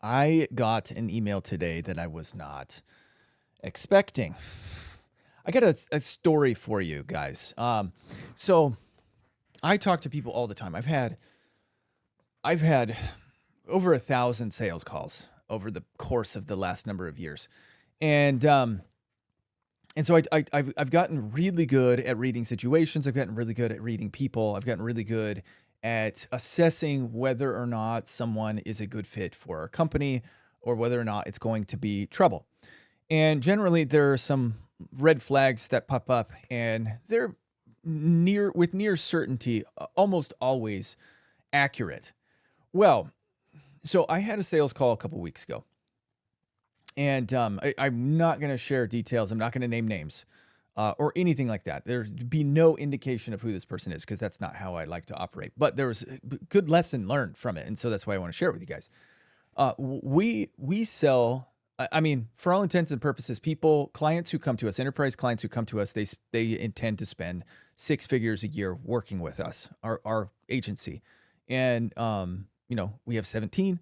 I got an email today that I was not expecting. I got a story for you guys. So I talk to people all the time. I've had over 1,000 sales calls over the course of the last number of years, and so I've gotten really good at reading situations. I've gotten really good at reading people. I've gotten really good at assessing whether or not someone is a good fit for our company or whether or not it's going to be trouble. And generally, there are some red flags that pop up, and they're near certainty, almost always accurate. Well, so I had a sales call a couple weeks ago, and I'm not going to share details. I'm not going to name names or anything like that. There'd be no indication of who this person is because that's not how I like to operate. But there was a good lesson learned from it, and so that's why I want to share it with you guys. We sell. I mean, for all intents and purposes, clients who come to us, enterprise clients who come to us, they intend to spend six figures a year working with us, our agency, and we have 17.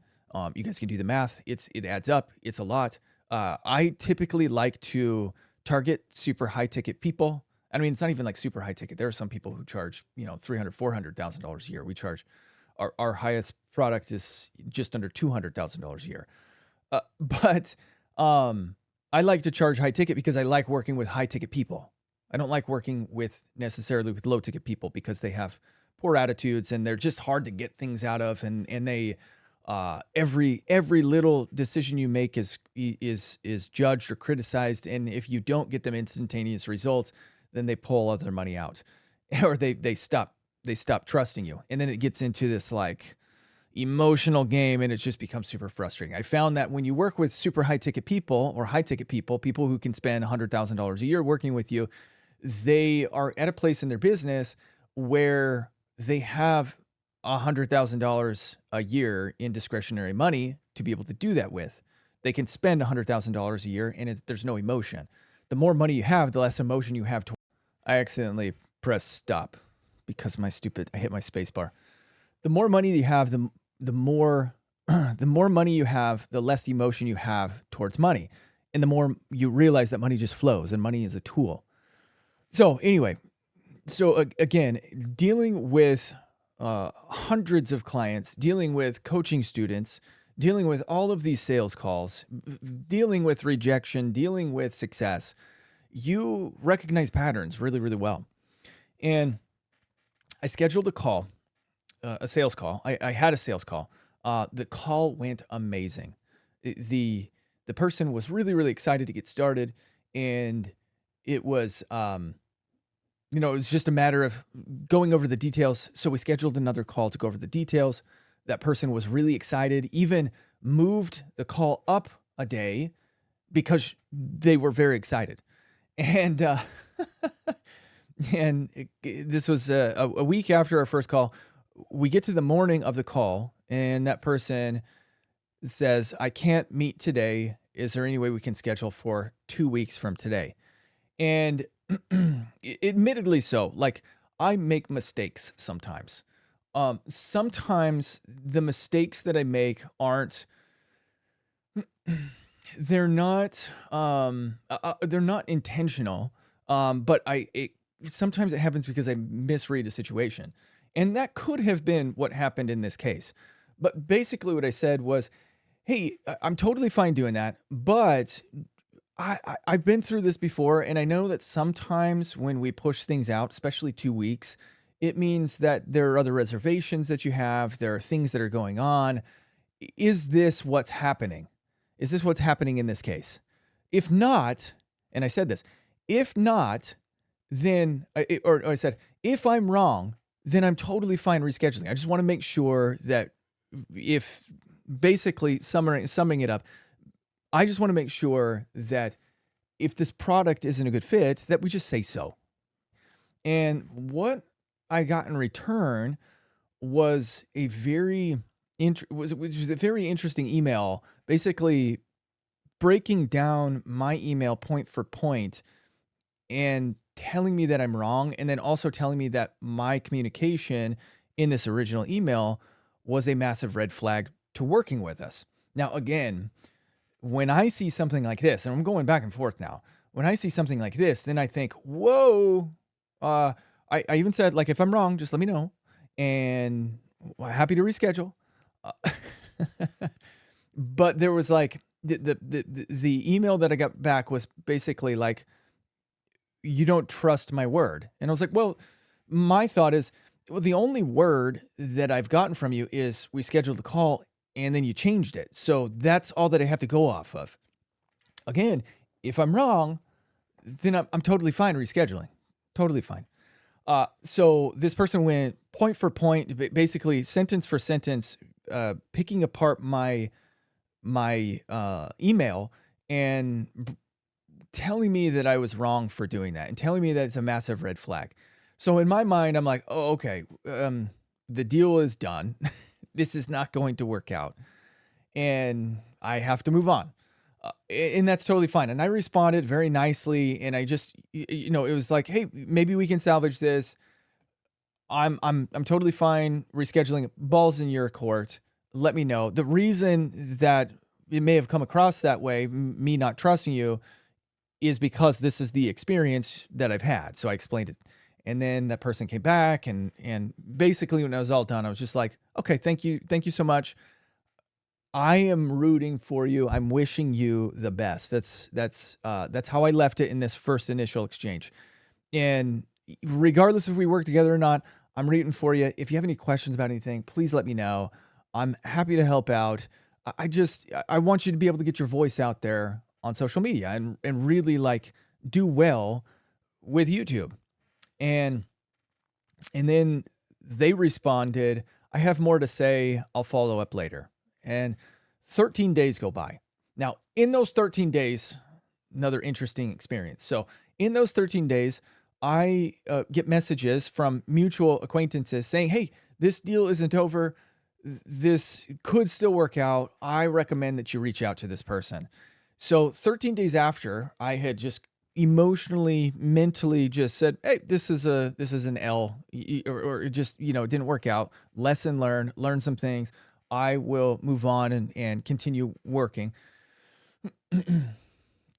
You guys can do the math. It adds up. It's a lot. I typically like to target super high ticket people. I mean, it's not even like super high ticket. There are some people who charge, $300,000, $400,000 a year. We charge our highest product is just under $200,000 a year. But I like to charge high ticket because I like working with high ticket people. I don't like working necessarily with low ticket people because they have poor attitudes and they're just hard to get things out of, and they every little decision you make is judged or criticized, and if you don't get them instantaneous results, then they pull other money out, or they stop trusting you, and then it gets into this like emotional game, and it just becomes super frustrating. I found that when you work with super high ticket people or high ticket people who can spend $100,000 a year working with you, they are at a place in their business where they have $100,000 a year in discretionary money to be able to do that with. They can spend $100,000 a year, and there's no emotion. The more money you have, the less emotion you have. I accidentally pressed stop because I hit my space bar. The more money you have, the more the more money you have, the less emotion you have towards money, and the more you realize that money just flows, and money is a tool. So anyway, again, dealing with hundreds of clients, dealing with coaching students, dealing with all of these sales calls, dealing with rejection, dealing with success, you recognize patterns really, really well. And I scheduled a sales call. I had a sales call. The call went amazing. The person was really, really excited to get started, and it was it was just a matter of going over the details. So we scheduled another call to go over the details. That person was really excited, even moved the call up a day because they were very excited. And this was a week after our first call. We get to the morning of the call, and that person says, "I can't meet today. Is there any way we can schedule for 2 weeks from today?" And admittedly so, like, I make mistakes sometimes. Sometimes the mistakes that I make aren't they're not intentional. But sometimes it happens because I misread a situation. And that could have been what happened in this case. But basically what I said was, "Hey, I'm totally fine doing that, but I've been through this before, and I know that sometimes when we push things out, especially 2 weeks, it means that there are other reservations that you have. There are things that are going on. Is this what's happening? Is this what's happening in this case? If not," and I said this, "if not, then," or I said, "if I'm wrong, then I'm totally fine rescheduling. I just want to make sure that if basically summing it up, I just want to make sure that if this product isn't a good fit, that we just say so." And what I got in return was was a very interesting email, basically breaking down my email point for point and telling me that I'm wrong, and then also telling me that my communication in this original email was a massive red flag to working with us. Now, again, when I see something like this, and I'm going back and forth now, when I see something like this, then I think, whoa. Uh, I even said, like, if I'm wrong, just let me know. And happy to reschedule. Uh, but there was like the email that I got back was basically like, you don't trust my word. And I was like, well, my thought is, well, the only word that I've gotten from you is we scheduled a call and then you changed it. So that's all that I have to go off of. Again, if I'm wrong, then I'm totally fine rescheduling. Totally fine. So this person went point for point, basically sentence for sentence, picking apart my email and telling me that I was wrong for doing that and telling me that it's a massive red flag. So in my mind, I'm like, oh, okay, the deal is done. This is not going to work out, and I have to move on. And that's totally fine. And I responded very nicely, and I just, it was like, hey, maybe we can salvage this. I'm totally fine rescheduling. Balls in your court. Let me know. The reason that it may have come across that way, me not trusting you, is because this is the experience that I've had. So I explained it. And then that person came back and basically when I was all done, I was just like, okay, thank you. Thank you so much. I am rooting for you. I'm wishing you the best. That's how I left it in this first initial exchange. And regardless if we work together or not, I'm rooting for you. If you have any questions about anything, please let me know. I'm happy to help out. I want you to be able to get your voice out there on social media and really like do well with YouTube. And then they responded, I have more to say. I'll follow up later. And 13 days go by. Now, in those 13 days, another interesting experience. So in those 13 days, I get messages from mutual acquaintances saying, hey, this deal isn't over. This could still work out. I recommend that you reach out to this person. So 13 days after, I had just emotionally, mentally just said, hey, this is an L, or it just, it didn't work out. Lesson learned, learn some things. I will move on and continue working.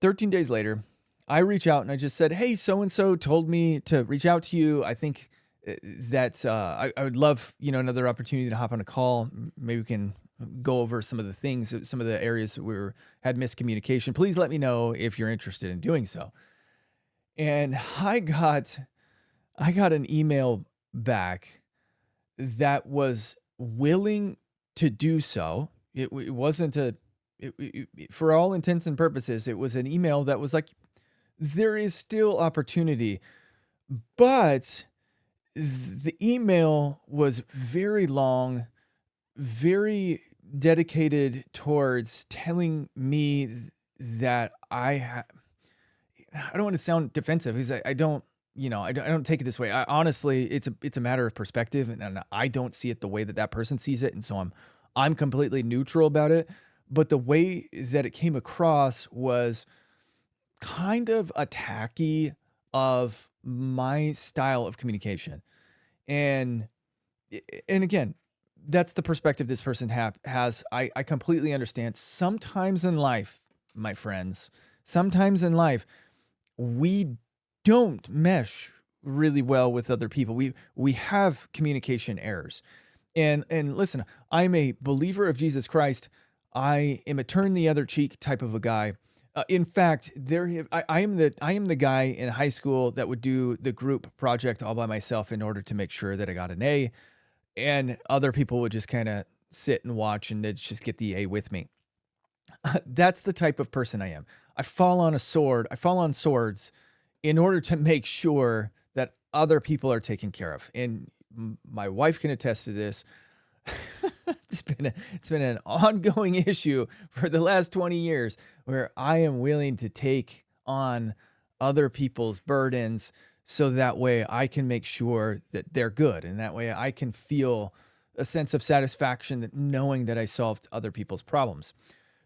13 days later, I reach out and I just said, hey, so-and-so told me to reach out to you. I think that I would love, another opportunity to hop on a call. Maybe we can go over some of the things, some of the areas that had miscommunication. Please let me know if you're interested in doing so. And I got an email back that was willing to do so. It wasn't for all intents and purposes, it was an email that was like, there is still opportunity, but the email was very long, very dedicated towards telling me that I don't want to sound defensive because I don't, I don't take it this way. Honestly, it's a matter of perspective, and I don't see it the way that person sees it, and so I'm completely neutral about it. But the way that it came across was kind of attacky of my style of communication, and again, that's the perspective this person has. I completely understand. Sometimes in life, my friends, sometimes in life, we don't mesh really well with other people. We have communication errors. And listen, I'm a believer of Jesus Christ. I am a turn the other cheek type of a guy. In fact, I am the guy in high school that would do the group project all by myself in order to make sure that I got an A, and other people would just kind of sit and watch and they'd just get the A with me. That's the type of person I am. I fall on swords in order to make sure that other people are taken care of. And my wife can attest to this. It's been an ongoing issue for the last 20 years where I am willing to take on other people's burdens so that way I can make sure that they're good. And that way I can feel a sense of satisfaction that knowing that I solved other people's problems.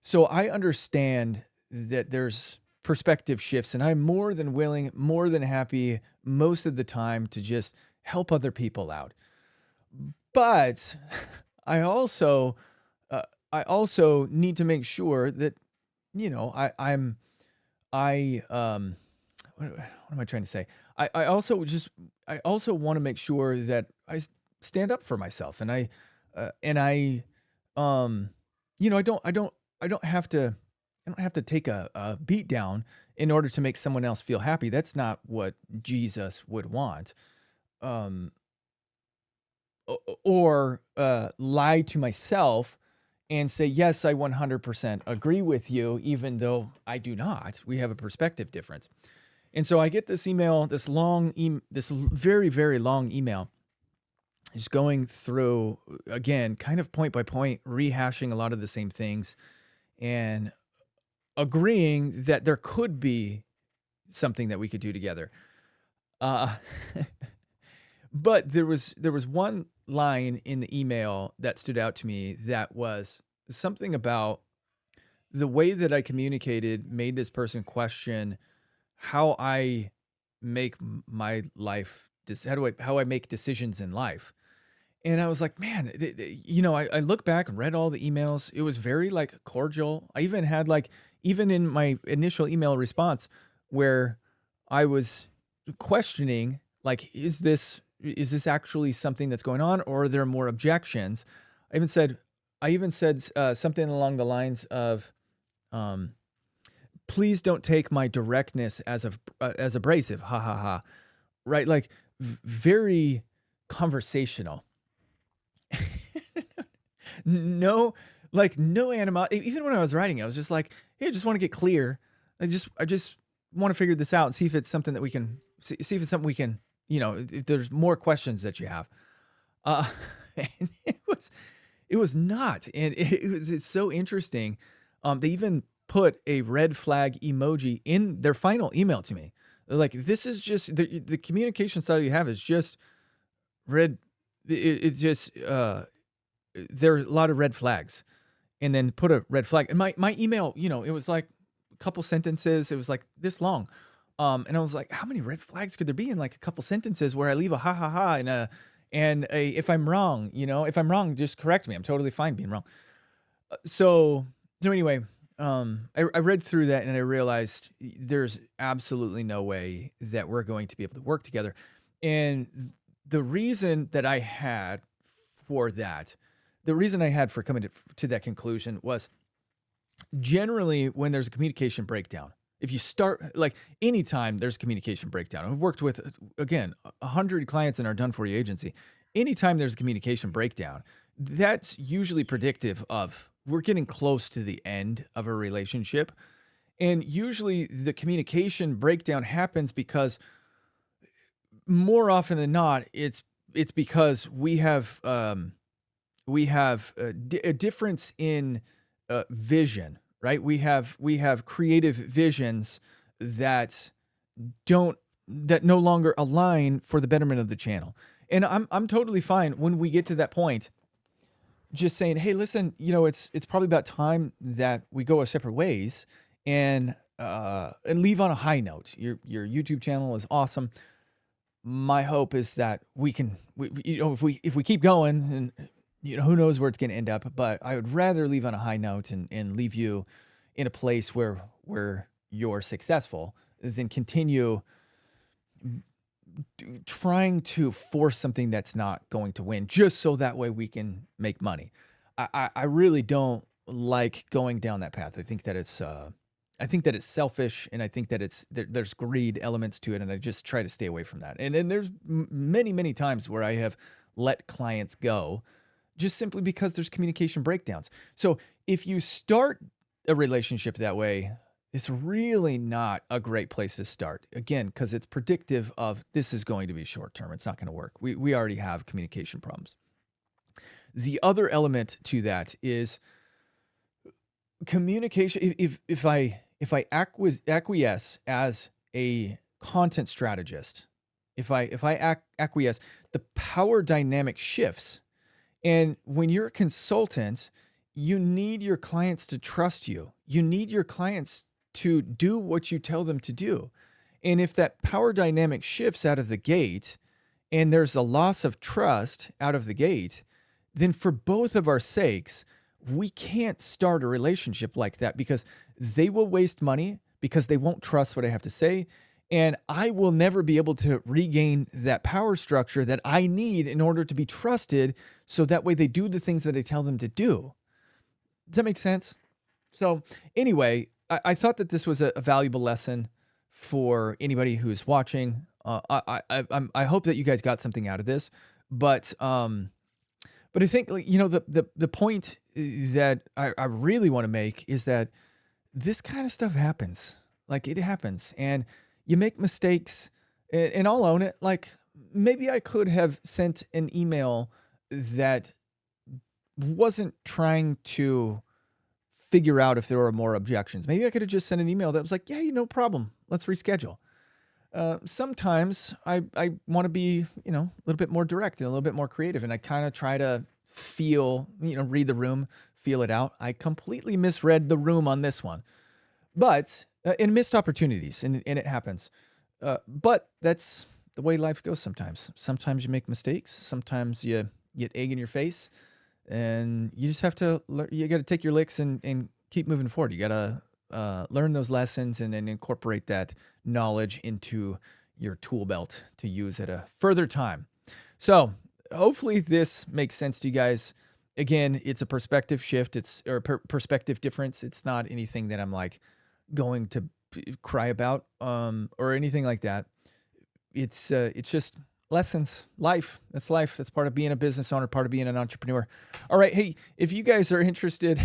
So I understand that there's perspective shifts, and I'm more than willing, more than happy most of the time to just help other people out. But I also I also need to make sure that, you know, I what am I trying to say? I also just I also want to make sure that stand up for myself, and um you know, I don't have to take a beat down in order to make someone else feel happy. That's not what Jesus would want. Um or lie to myself and say, yes, I 100% agree with you, even though I do not. We have a perspective difference. And so I get this email, this very, very long email, just going through, again, kind of point by point, rehashing a lot of the same things and agreeing that there could be something that we could do together. Uh, but there was one line in the email that stood out to me that was something about the way that I communicated made this person question how I make my life, how I make decisions in life. And I was like, man, you know, I look back and read all the emails. It was very like cordial. I even had like, even in my initial email response, where I was questioning, like, is this actually something that's going on, or are there more objections? I even said, something along the lines of, um, please don't take my directness as abrasive. Ha ha ha. Right? Like very conversational. No, like no even when I was writing, I was just like, hey, I just want to get clear. I just want to figure this out and see if it's something that we can see if it's something we can, you know, if there's more questions that you have. Uh, and it was not, and it's so interesting. They even put a red flag emoji in their final email to me. They're like, this is just the communication style you have is just red. It's just there are a lot of red flags, and then put a red flag. And my email, you know, it was like a couple sentences. It was like this long. And I was like, how many red flags could there be in like a couple sentences where I leave a ha ha ha and a if I'm wrong, you know, if I'm wrong, just correct me. I'm totally fine being wrong. So anyway, I read through that and I realized there's absolutely no way that we're going to be able to work together. And the reason that I had for that, the reason I had for coming to that conclusion was generally when there's a communication breakdown. If you start like anytime there's a communication breakdown, I've worked with again 100 clients in our done for you agency. Anytime there's a communication breakdown, that's usually predictive of we're getting close to the end of a relationship. And usually the communication breakdown happens because more often than not, it's because we have a difference in vision, right? We have creative visions that don't that no longer align for the betterment of the channel. And I'm totally fine when we get to that point, just saying, hey, listen, you know, it's probably about time that we go our separate ways and leave on a high note. Your YouTube channel is awesome. My hope is that you know, if we keep going, and you know, who knows where it's going to end up, but I would rather leave on a high note and leave you in a place where you're successful than continue trying to force something that's not going to win just so that way we can make money. I really don't like going down that path. I think that it's selfish, and I think that there's greed elements to it, and I just try to stay away from that. And then there's many times where I have let clients go just simply because there's communication breakdowns. So if you start a relationship that way, it's really not a great place to start. Again, because it's predictive of this is going to be short term. It's not going to work. We already have communication problems. The other element to that is communication. If I acquiesce as a content strategist, if I acquiesce, the power dynamic shifts. And when you're a consultant, you need your clients to trust you. You need your clients to do what you tell them to do. And if that power dynamic shifts out of the gate and there's a loss of trust out of the gate, then for both of our sakes, we can't start a relationship like that because they will waste money because they won't trust what I have to say. And I will never be able to regain that power structure that I need in order to be trusted. So that way they do the things that I tell them to do. Does that make sense? So anyway, I thought that this was a valuable lesson for anybody who's watching. I hope that you guys got something out of this, but I think, like, the point that I really want to make is that this kind of stuff happens. Like, it happens, and you make mistakes, and I'll own it. Like, maybe I could have sent an email that wasn't trying to figure out if there were more objections. Maybe I could have just sent an email that was like, yeah, no problem. Let's reschedule. Sometimes I want to be, a little bit more direct and a little bit more creative. And I kind of try to feel, read the room, feel it out. I completely misread the room on this one, but and missed opportunities, and it happens. But that's the way life goes sometimes. Sometimes you make mistakes. Sometimes you get egg in your face, and you just have to, you got to take your licks and keep moving forward. You got to learn those lessons and then incorporate that knowledge into your tool belt to use at a further time. So hopefully this makes sense to you guys. Again, it's a perspective shift. Or perspective difference. It's not anything that I'm like going to cry about, or anything like that. It's just lessons, life. That's life. That's part of being a business owner, part of being an entrepreneur. All right. Hey, if you guys are interested,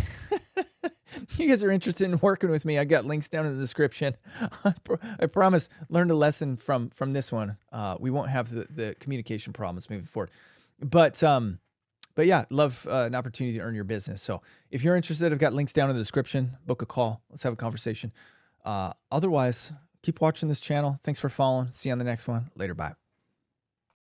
in working with me, I got links down in the description. I promise, learn a lesson from this one. We won't have the communication problems moving forward. But yeah, love an opportunity to earn your business. So if you're interested, I've got links down in the description. Book a call. Let's have a conversation. Otherwise, keep watching this channel. Thanks for following. See you on the next one. Later. Bye.